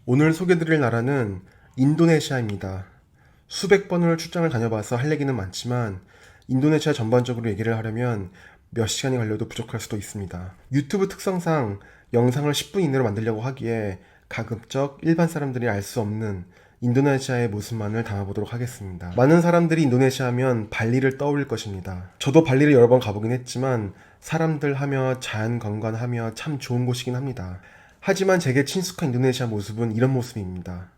오늘 소개드릴 나라는 인도네시아입니다. 수백 번을 출장을 다녀봐서 할 얘기는 많지만 인도네시아 전반적으로 얘기를 하려면 몇 시간이 걸려도 부족할 수도 있습니다. 유튜브 특성상 영상을 10분 이내로 만들려고 하기에 가급적 일반 사람들이 알 수 없는 인도네시아의 모습만을 담아보도록 하겠습니다. 많은 사람들이 인도네시아 하면 발리를 떠올릴 것입니다. 저도 발리를 여러 번 가보긴 했지만 사람들 하며 자연 관광하며 참 좋은 곳이긴 합니다. 하지만 제게 친숙한 인도네시아 모습은 이런 모습입니다.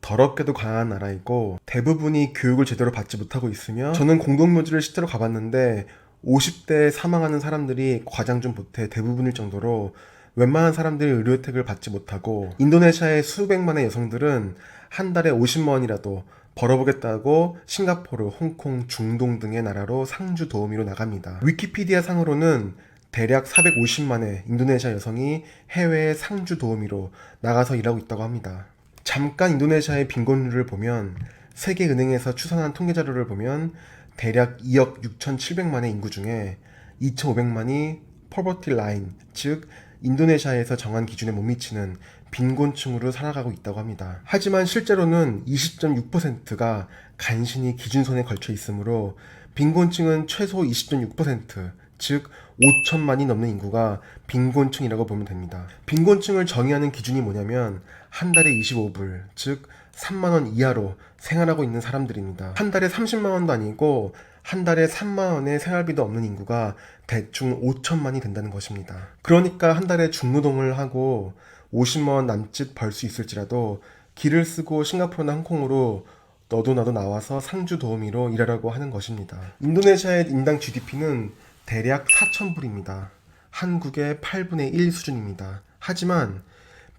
더럽게도 가난한 나라이고 대부분이 교육을 제대로 받지 못하고 있으며, 저는 공동묘지를 실제로 가봤는데 50대에 사망하는 사람들이 과장 좀 보태 대부분일 정도로 웬만한 사람들이 의료 혜택을 받지 못하고, 인도네시아의 수백만의 여성들은 한 달에 50만 원이라도 벌어보겠다고 싱가포르, 홍콩, 중동 등의 나라로 상주 도우미로 나갑니다. 위키피디아 상으로는 대략 450만의 인도네시아 여성이 해외에 상주 도우미로 나가서 일하고 있다고 합니다. 잠깐 인도네시아의 빈곤율을 보면, 세계은행에서 추산한 통계 자료를 보면 대략 2억 6,700만의 인구 중에 2,500만이 포버티 라인, 즉 인도네시아에서 정한 기준에 못 미치는 빈곤층으로 살아가고 있다고 합니다. 하지만 실제로는 20.6%가 간신히 기준선에 걸쳐 있으므로 빈곤층은 최소 20.6%, 즉 5천만이 넘는 인구가 빈곤층이라고 보면 됩니다. 빈곤층을 정의하는 기준이 뭐냐면 한 달에 25불, 즉 3만 원 이하로 생활하고 있는 사람들입니다. 한 달에 30만 원도 아니고 한 달에 3만 원의 생활비도 없는 인구가 대충 5천만이 된다는 것입니다. 그러니까 한 달에 중노동을 하고 50만 원 남짓 벌 수 있을지라도 길을 쓰고 싱가포르나 홍콩으로 너도 나도 나와서 상주 도우미로 일하라고 하는 것입니다. 인도네시아의 인당 GDP는 대략 4,000불입니다. 한국의 8분의 1 수준입니다. 하지만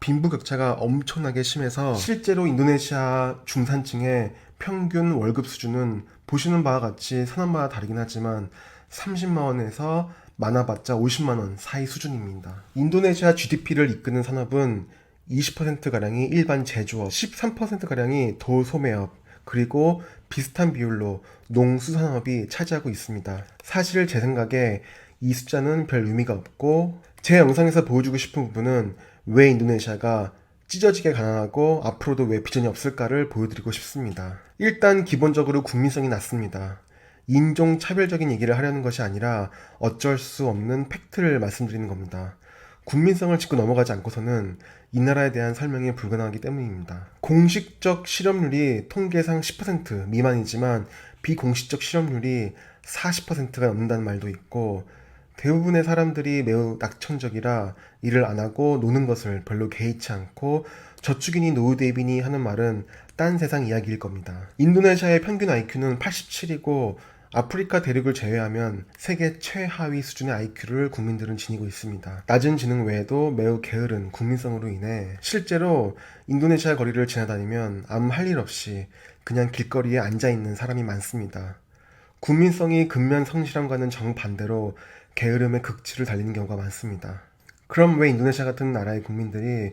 빈부격차가 엄청나게 심해서 실제로 인도네시아 중산층의 평균 월급 수준은 보시는 바와 같이 산업마다 다르긴 하지만 30만 원에서 많아봤자 50만 원 사이 수준입니다. 인도네시아 GDP를 이끄는 산업은 20%가량이 일반 제조업, 13%가량이 도소매업, 그리고 비슷한 비율로 농수산업이 차지하고 있습니다. 사실 제 생각에 이 숫자는 별 의미가 없고, 제 영상에서 보여주고 싶은 부분은 왜 인도네시아가 찢어지게 가난하고 앞으로도 왜 비전이 없을까를 보여드리고 싶습니다. 일단 기본적으로 국민성이 낮습니다. 인종차별적인 얘기를 하려는 것이 아니라 어쩔 수 없는 팩트를 말씀드리는 겁니다. 국민성을 짚고 넘어가지 않고서는 이 나라에 대한 설명이 불가능하기 때문입니다. 공식적 실업률이 통계상 10% 미만이지만 비공식적 실업률이 40%가 넘는다는 말도 있고, 대부분의 사람들이 매우 낙천적이라 일을 안 하고 노는 것을 별로 개의치 않고 저축이니 노후 대비니 하는 말은 딴 세상 이야기일 겁니다. 인도네시아의 평균 IQ는 87이고 아프리카 대륙을 제외하면 세계 최하위 수준의 IQ를 국민들은 지니고 있습니다. 낮은 지능 외에도 매우 게으른 국민성으로 인해 실제로 인도네시아 거리를 지나다니면 아무 할 일 없이 그냥 길거리에 앉아있는 사람이 많습니다. 국민성이 근면 성실함과는 정반대로 게으름의 극치를 달리는 경우가 많습니다. 그럼 왜 인도네시아 같은 나라의 국민들이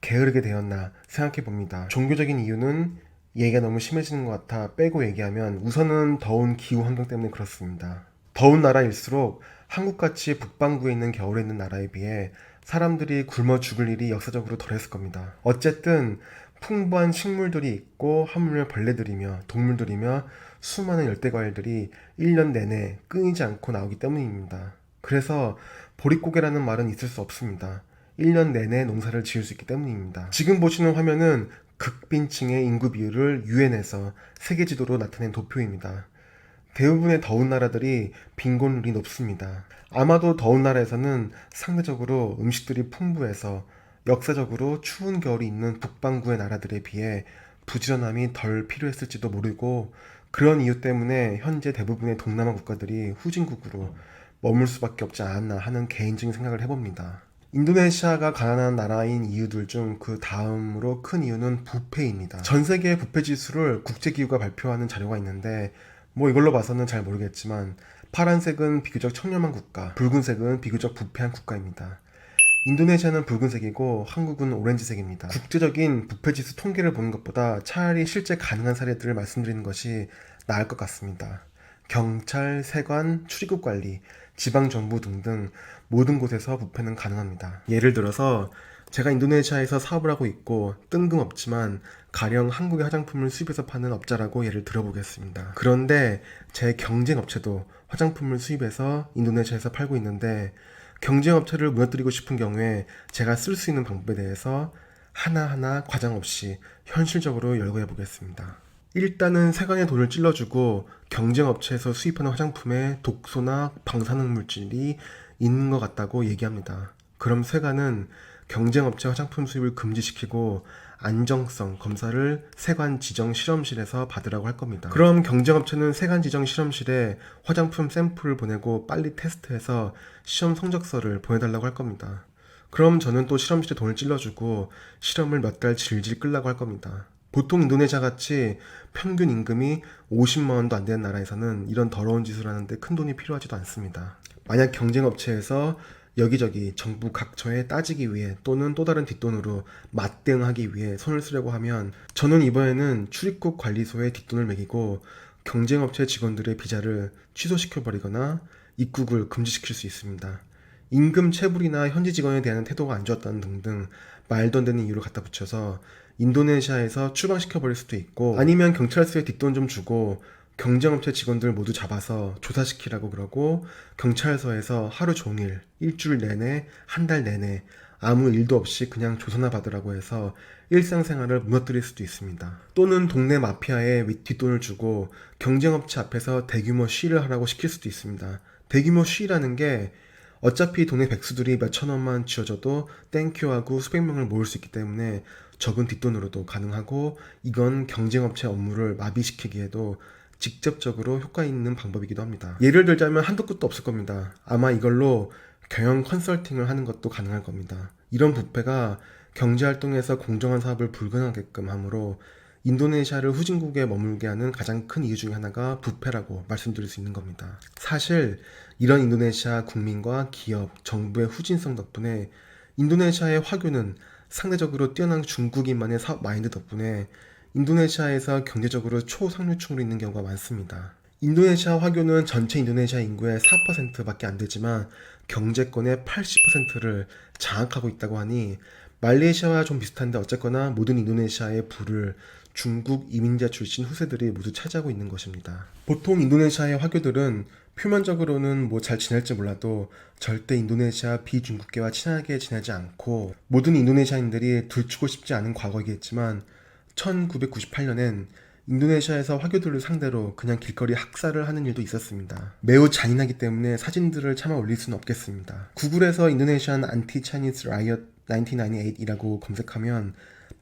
게으르게 되었나 생각해 봅니다. 종교적인 이유는 얘기가 너무 심해지는 것 같아 빼고 얘기하면 우선은 더운 기후 환경 때문에 그렇습니다. 더운 나라일수록 한국같이 북반구에 있는 겨울에 있는 나라에 비해 사람들이 굶어 죽을 일이 역사적으로 덜했을 겁니다. 어쨌든 풍부한 식물들이 있고 하물며 벌레들이며 동물들이며 수많은 열대과일들이 1년 내내 끊이지 않고 나오기 때문입니다. 그래서 보릿고개라는 말은 있을 수 없습니다. 1년 내내 농사를 지을 수 있기 때문입니다. 지금 보시는 화면은 극빈층의 인구 비율을 유엔에서 세계 지도로 나타낸 도표입니다. 대부분의 더운 나라들이 빈곤율이 높습니다. 아마도 더운 나라에서는 상대적으로 음식들이 풍부해서 역사적으로 추운 겨울이 있는 북반구의 나라들에 비해 부지런함이 덜 필요했을지도 모르고, 그런 이유 때문에 현재 대부분의 동남아 국가들이 후진국으로 머물 수밖에 없지 않았나 하는 개인적인 생각을 해봅니다. 인도네시아가 가난한 나라인 이유들 중 그 다음으로 큰 이유는 부패입니다. 전 세계 부패 지수를 국제기구가 발표하는 자료가 있는데 이걸로 봐서는 잘 모르겠지만 파란색은 비교적 청렴한 국가, 붉은색은 비교적 부패한 국가입니다. 인도네시아는 붉은색이고 한국은 오렌지색입니다. 국제적인 부패지수 통계를 보는 것보다 차라리 실제 가능한 사례들을 말씀드리는 것이 나을 것 같습니다. 경찰, 세관, 출입국 관리, 지방정부 등등 모든 곳에서 부패는 가능합니다. 예를 들어서 제가 인도네시아에서 사업을 하고 있고 뜬금없지만 가령 한국의 화장품을 수입해서 파는 업자라고 예를 들어보겠습니다. 그런데 제 경쟁 업체도 화장품을 수입해서 인도네시아에서 팔고 있는데 경쟁 업체를 무너뜨리고 싶은 경우에 제가 쓸 수 있는 방법에 대해서 하나하나 과장 없이 현실적으로 열거해 보겠습니다. 일단은 세관에 돈을 찔러주고 경쟁 업체에서 수입하는 화장품에 독소나 방사능 물질이 있는 것 같다고 얘기합니다. 그럼 세관은 경쟁 업체 화장품 수입을 금지시키고 안정성 검사를 세관 지정 실험실에서 받으라고 할 겁니다. 그럼 경쟁 업체는 세관 지정 실험실에 화장품 샘플을 보내고 빨리 테스트해서 시험 성적서를 보내달라고 할 겁니다. 그럼 저는 또 실험실에 돈을 찔러주고 실험을 몇 달 질질 끌라고 할 겁니다. 보통 인도네시아 같이 평균 임금이 50만 원도 안 되는 나라에서는 이런 더러운 짓을 하는데 큰 돈이 필요하지도 않습니다. 만약 경쟁 업체에서 여기저기 정부 각처에 따지기 위해 또는 또 다른 뒷돈으로 맞대응하기 위해 손을 쓰려고 하면 저는 이번에는 출입국 관리소에 뒷돈을 매기고 경쟁업체 직원들의 비자를 취소시켜버리거나 입국을 금지시킬 수 있습니다. 임금 체불이나 현지 직원에 대한 태도가 안 좋았다는 등등 말도 안 되는 이유를 갖다 붙여서 인도네시아에서 추방시켜버릴 수도 있고 아니면 경찰서에 뒷돈 좀 주고 경쟁업체 직원들 모두 잡아서 조사시키라고 그러고 경찰서에서 하루 종일 일주일 내내 한 달 내내 아무 일도 없이 그냥 조사나 받으라고 해서 일상생활을 무너뜨릴 수도 있습니다. 또는 동네 마피아에 뒷돈을 주고 경쟁업체 앞에서 대규모 시위를 하라고 시킬 수도 있습니다. 대규모 시위라는 게 어차피 동네 백수들이 몇천 원만 쥐어줘도 땡큐하고 수백 명을 모을 수 있기 때문에 적은 뒷돈으로도 가능하고 이건 경쟁업체 업무를 마비시키기에도 직접적으로 효과 있는 방법이기도 합니다. 예를 들자면 한도 끝도 없을 겁니다. 아마 이걸로 경영 컨설팅을 하는 것도 가능할 겁니다. 이런 부패가 경제활동에서 공정한 사업을 불가능하게끔 하므로 인도네시아를 후진국에 머물게 하는 가장 큰 이유 중에 하나가 부패라고 말씀드릴 수 있는 겁니다. 사실 이런 인도네시아 국민과 기업, 정부의 후진성 덕분에 인도네시아의 화교는 상대적으로 뛰어난 중국인만의 사업 마인드 덕분에 인도네시아에서 경제적으로 초상류층으로 있는 경우가 많습니다. 인도네시아 화교는 전체 인도네시아 인구의 4%밖에 안 되지만 경제권의 80%를 장악하고 있다고 하니 말레이시아와 좀 비슷한데 어쨌거나 모든 인도네시아의 부를 중국 이민자 출신 후세들이 모두 차지하고 있는 것입니다. 보통 인도네시아의 화교들은 표면적으로는 뭐 잘 지낼지 몰라도 절대 인도네시아 비중국계와 친하게 지내지 않고 모든 인도네시아인들이 들추고 싶지 않은 과거이겠지만 1998년엔 인도네시아에서 화교들을 상대로 그냥 길거리 학살을 하는 일도 있었습니다. 매우 잔인하기 때문에 사진들을 차마 올릴 수는 없겠습니다. 구글에서 인도네시안 안티-차이니스 라이엇 1998이라고 검색하면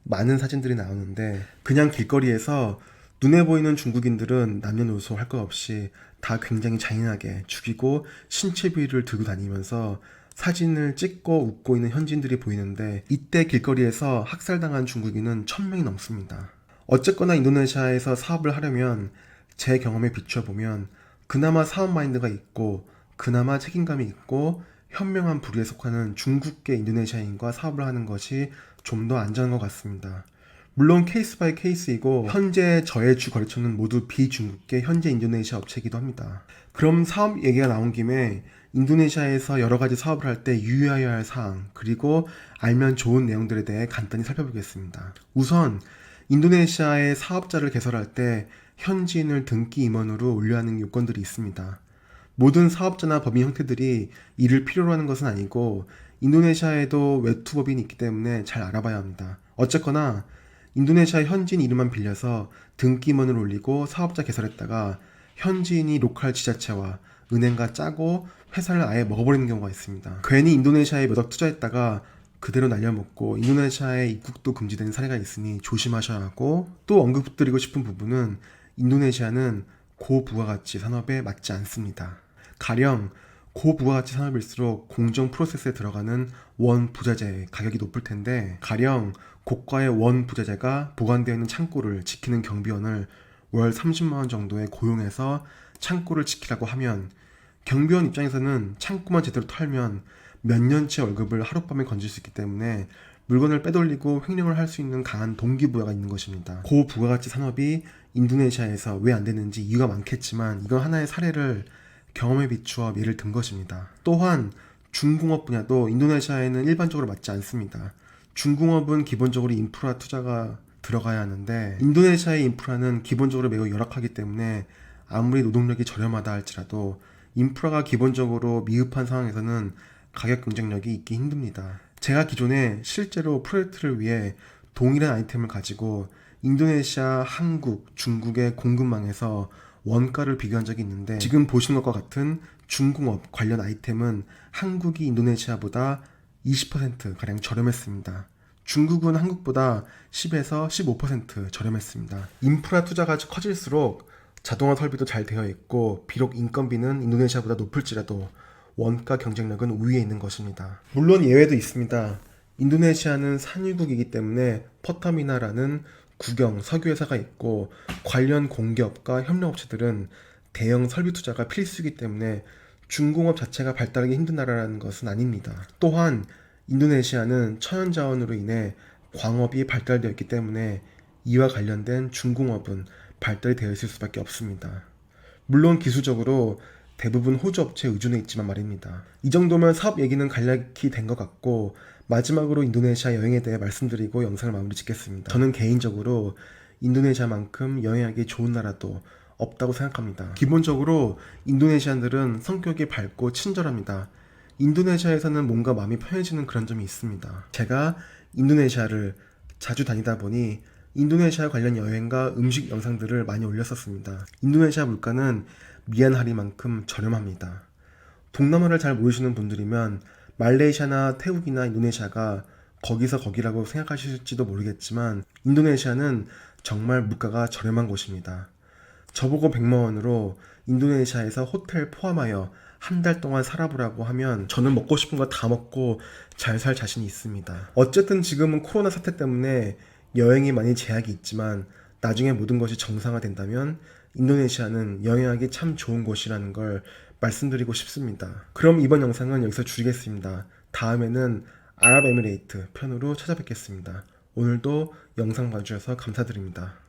많은 사진들이 나오는데 그냥 길거리에서 눈에 보이는 중국인들은 남녀노소 할 것 없이 다 굉장히 잔인하게 죽이고 신체 부위를 들고 다니면서 사진을 찍고 웃고 있는 현지인들이 보이는데 이때 길거리에서 학살당한 중국인은 1000명이 넘습니다. 어쨌거나 인도네시아에서 사업을 하려면 제 경험에 비춰보면 그나마 사업 마인드가 있고 그나마 책임감이 있고 현명한 부류에 속하는 중국계 인도네시아인과 사업을 하는 것이 좀 더 안전한 것 같습니다. 물론 케이스 바이 케이스이고 현재 저의 주 거래처는 모두 비중국계 현재 인도네시아 업체이기도 합니다. 그럼 사업 얘기가 나온 김에 인도네시아에서 여러 가지 사업을 할 때 유의해야 할 사항 그리고 알면 좋은 내용들에 대해 간단히 살펴보겠습니다. 우선 인도네시아의 사업자를 개설할 때 현지인을 등기 임원으로 올려야 하는 요건들이 있습니다. 모든 사업자나 법인 형태들이 이를 필요로 하는 것은 아니고 인도네시아에도 외투법인이 있기 때문에 잘 알아봐야 합니다. 어쨌거나 인도네시아 현지인 이름만 빌려서 등기임원을 올리고 사업자 개설했다가 현지인이 로컬 지자체와 은행과 짜고 회사를 아예 먹어버리는 경우가 있습니다. 괜히 인도네시아에 몇 억 투자했다가 그대로 날려먹고 인도네시아에 입국도 금지된 사례가 있으니 조심하셔야 하고 또 언급드리고 싶은 부분은 인도네시아는 고부가가치 산업에 맞지 않습니다. 가령 고부가가치 산업일수록 공정 프로세스에 들어가는 원 부자재 가격이 높을 텐데 가령 고가의 원 부자재가 보관되어 있는 창고를 지키는 경비원을 월 30만 원 정도에 고용해서 창고를 지키라고 하면 경비원 입장에서는 창고만 제대로 털면 몇 년치 월급을 하룻밤에 건질 수 있기 때문에 물건을 빼돌리고 횡령을 할 수 있는 강한 동기부여가 있는 것입니다. 고부가가치 산업이 인도네시아에서 왜 안 되는지 이유가 많겠지만 이건 하나의 사례를 경험에 비추어 예를 든 것입니다. 또한 중공업 분야도 인도네시아에는 일반적으로 맞지 않습니다. 중공업은 기본적으로 인프라 투자가 들어가야 하는데 인도네시아의 인프라는 기본적으로 매우 열악하기 때문에 아무리 노동력이 저렴하다 할지라도 인프라가 기본적으로 미흡한 상황에서는 가격 경쟁력이 있기 힘듭니다. 제가 기존에 실제로 프로젝트를 위해 동일한 아이템을 가지고 인도네시아, 한국, 중국의 공급망에서 원가를 비교한 적이 있는데 지금 보시는 것과 같은 중공업 관련 아이템은 한국이 인도네시아보다 20%가량 저렴했습니다. 중국은 한국보다 10에서 15% 저렴했습니다. 인프라 투자가 커질수록 자동화 설비도 잘 되어 있고 비록 인건비는 인도네시아보다 높을지라도 원가 경쟁력은 우위에 있는 것입니다. 물론 예외도 있습니다. 인도네시아는 산유국이기 때문에 퍼터미나라는 국영 석유회사가 있고 관련 공기업과 협력업체들은 대형 설비 투자가 필수이기 때문에 중공업 자체가 발달하기 힘든 나라라는 것은 아닙니다. 또한 인도네시아는 천연자원으로 인해 광업이 발달되어 있기 때문에 이와 관련된 중공업은 발달이 되어 있을 수밖에 없습니다. 물론 기술적으로 대부분 호주 업체에 의존해 있지만 말입니다. 이 정도면 사업 얘기는 간략히 된 것 같고 마지막으로 인도네시아 여행에 대해 말씀드리고 영상을 마무리 짓겠습니다. 저는 개인적으로 인도네시아만큼 여행하기 좋은 나라도 없다고 생각합니다. 기본적으로 인도네시안들은 성격이 밝고 친절합니다. 인도네시아에서는 뭔가 마음이 편해지는 그런 점이 있습니다. 제가 인도네시아를 자주 다니다 보니 인도네시아 관련 여행과 음식 영상들을 많이 올렸었습니다. 인도네시아 물가는 미얀하리만큼 저렴합니다. 동남아를 잘 모르시는 분들이면 말레이시아나 태국이나 인도네시아가 거기서 거기라고 생각하실지도 모르겠지만 인도네시아는 정말 물가가 저렴한 곳입니다. 저보고 100만 원으로 인도네시아에서 호텔 포함하여 한 달 동안 살아보라고 하면 저는 먹고 싶은 거 다 먹고 잘 살 자신이 있습니다. 어쨌든 지금은 코로나 사태 때문에 여행이 많이 제약이 있지만 나중에 모든 것이 정상화된다면 인도네시아는 여행하기 참 좋은 곳이라는 걸 말씀드리고 싶습니다. 그럼 이번 영상은 여기서 줄이겠습니다. 다음에는 아랍에미레이트 편으로 찾아뵙겠습니다. 오늘도 영상 봐주셔서 감사드립니다.